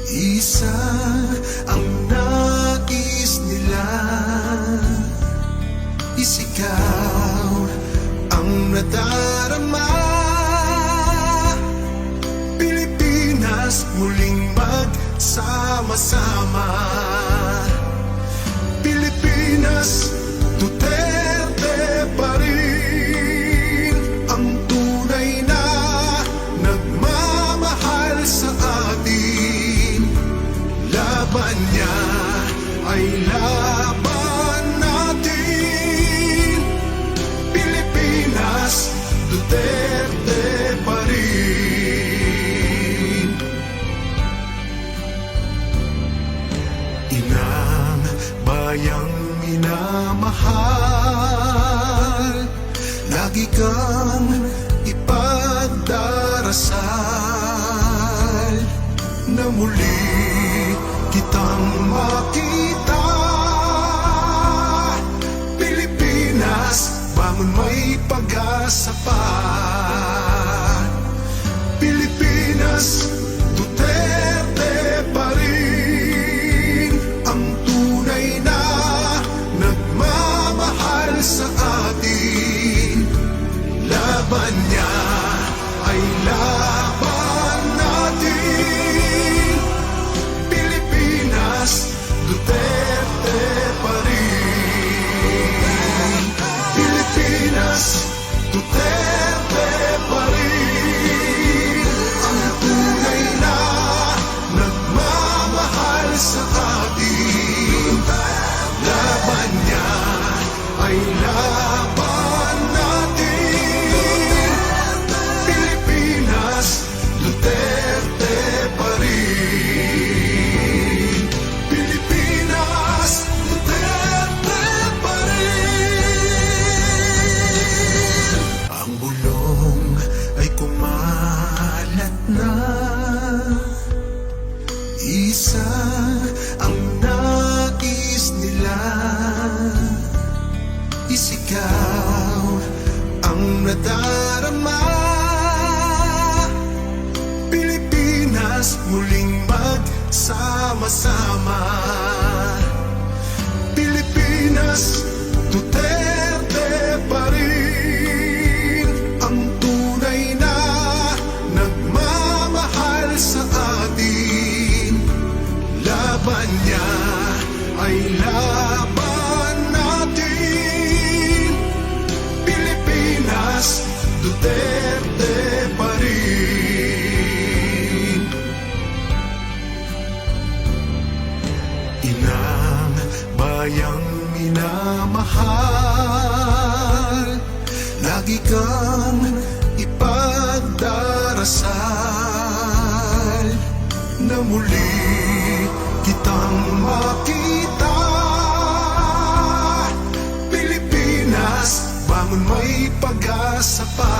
Isa ang nais nila, isigaw ang nadarama. Pilipinas muling magsama-sama. Pilipinas, Duterte pa rin ang tunay na nagmamahal sa atin. Laban niya ay laban natin. Pilipinas, Duterte pa rin. Inang bayang minamahal, lagi kang ipagdarasal na muli kitang makita. Pilipinas, bangon, may pag-asa pa. Pilipinas, Duterte pa rin ang tunay na nagmamahal sa atin. Laban niya ay laban natin. Pilipinas, Duterte pa rin. Pilipinas, Duterte pa rin ang tunay na nagmamahal sa atin. Laban niya ay laban natin. Pilipinas, Duterte pa rin. Pilipinas, Duterte pa rin. Ang bulong ay kumalat na, isa ang nais nila, isigaw ang nadarama. Pilipinas muling magsama-sama. Pilipinas, Duterte pa rin ang tunay na nagmamahal sa atin. Laban niya ay laban natin. Pilipinas, Duterte pa rin. Inang bayang minamahal, lagi kang ipagdarasal na muli kitang makita. Pilipinas, bangon, may pag-asa pa.